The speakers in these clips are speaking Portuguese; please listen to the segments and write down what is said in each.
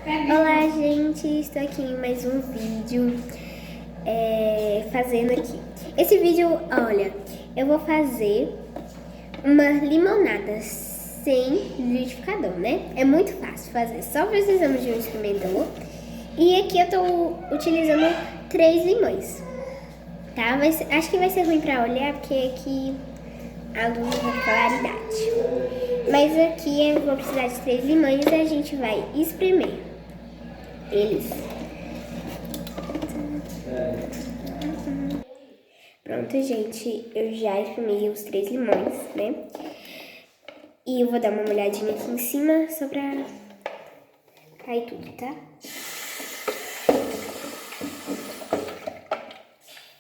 Olá, gente, estou aqui em mais um vídeo fazendo aqui. Esse vídeo, olha, eu vou fazer uma limonada sem liquidificador, né? É muito fácil fazer, só precisamos de um espremedor. E aqui eu tô utilizando 3 limões, tá? Acho que vai ser ruim pra olhar, porque aqui a luz da claridade. Mas aqui eu vou precisar de 3 limões e a gente vai espremer eles. Pronto, gente, eu já espremi os 3 limões, né? E eu vou dar uma molhadinha aqui em cima só pra cair tudo, tá?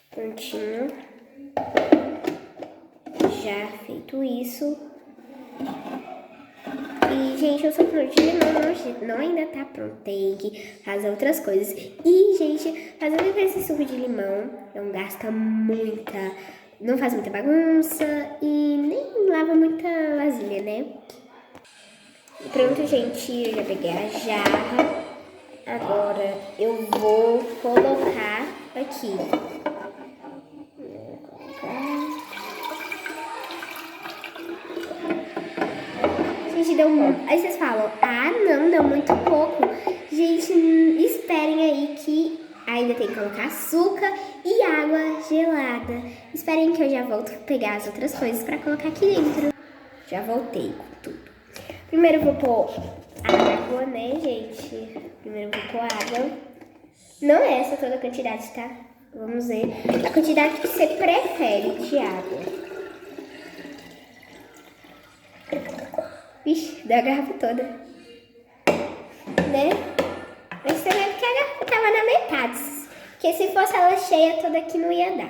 Prontinho. Já feito isso. E, gente, o suco de limão não ainda tá pronto, tem que fazer outras coisas. E, gente, fazendo esse suco de limão não gasta muita, não faz muita bagunça e nem lava muita vasilha, né? Pronto, gente, eu já peguei a jarra. Agora eu vou colocar aqui. Gente, deu muito. Aí vocês falam, não, deu muito pouco. Gente, esperem aí que ainda tem que colocar açúcar e água gelada. Esperem que eu já volto pegar as outras coisas pra colocar aqui dentro. Já voltei com tudo. Primeiro eu vou pôr água, né, gente? Primeiro eu vou pôr água. Não é essa toda a quantidade, tá? Vamos ver a quantidade que você prefere de água. Vixe, deu a garrafa toda. Né? Mas também é porque a garrafa tava na metade. Porque se fosse ela cheia toda aqui não ia dar.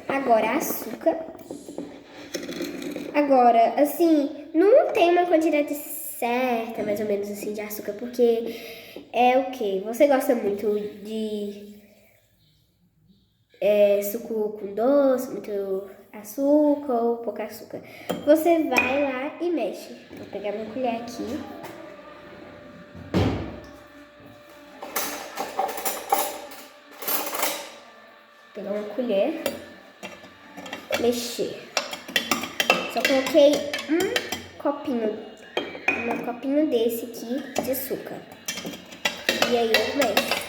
Agora açúcar. Agora, assim, não tem uma quantidade certa, mais ou menos assim, de açúcar. Porque é o quê? Você gosta muito de suco com doce, muito açúcar ou pouco açúcar. Você vai lá e mexe. Vou pegar minha colher aqui. Pegar uma colher. Mexer. Só coloquei um copinho desse aqui de açúcar. E aí eu mexo.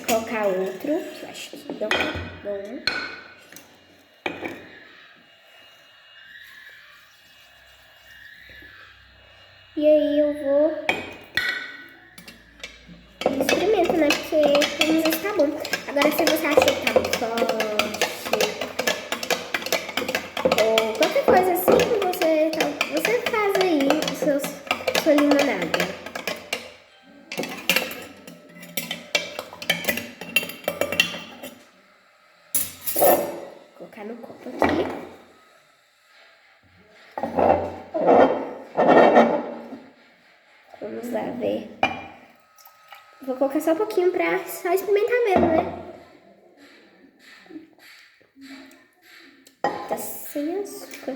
Colocar outro, que eu acho que dá um. E aí eu vou experimento, né? Porque vamos ver se tá bom. Agora, se você acha que tá muito forte ou qualquer coisa assim, você faz aí sua limonada. Vou colocar no copo aqui. Vamos lá ver. Vou colocar só um pouquinho pra só experimentar mesmo, né? Tá sem açúcar.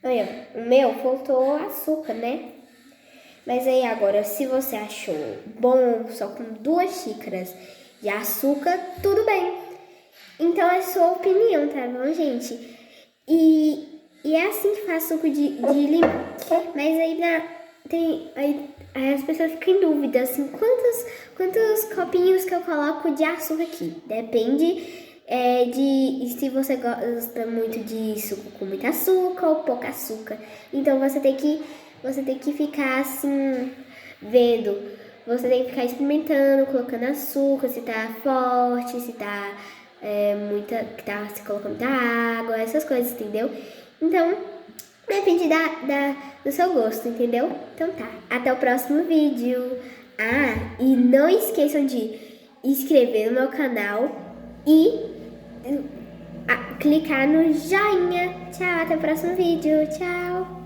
Olha, o meu faltou açúcar, né? Mas aí agora, se você achou bom só com 2 xícaras de açúcar, tudo bem. Então é sua opinião, tá bom, gente? E é assim que faz suco de limão. Mas aí as pessoas ficam em dúvida, assim, quantos copinhos que eu coloco de açúcar aqui? Depende de se você gosta muito de suco com muito açúcar ou pouco açúcar. Então você tem que ficar assim, vendo. Você tem que ficar experimentando, colocando açúcar, se tá forte, se tá se colocando muita água, essas coisas, entendeu? Então, depende do seu gosto, entendeu? Então tá, até o próximo vídeo. E não esqueçam de inscrever no meu canal e clicar no joinha. Tchau, até o próximo vídeo. Tchau.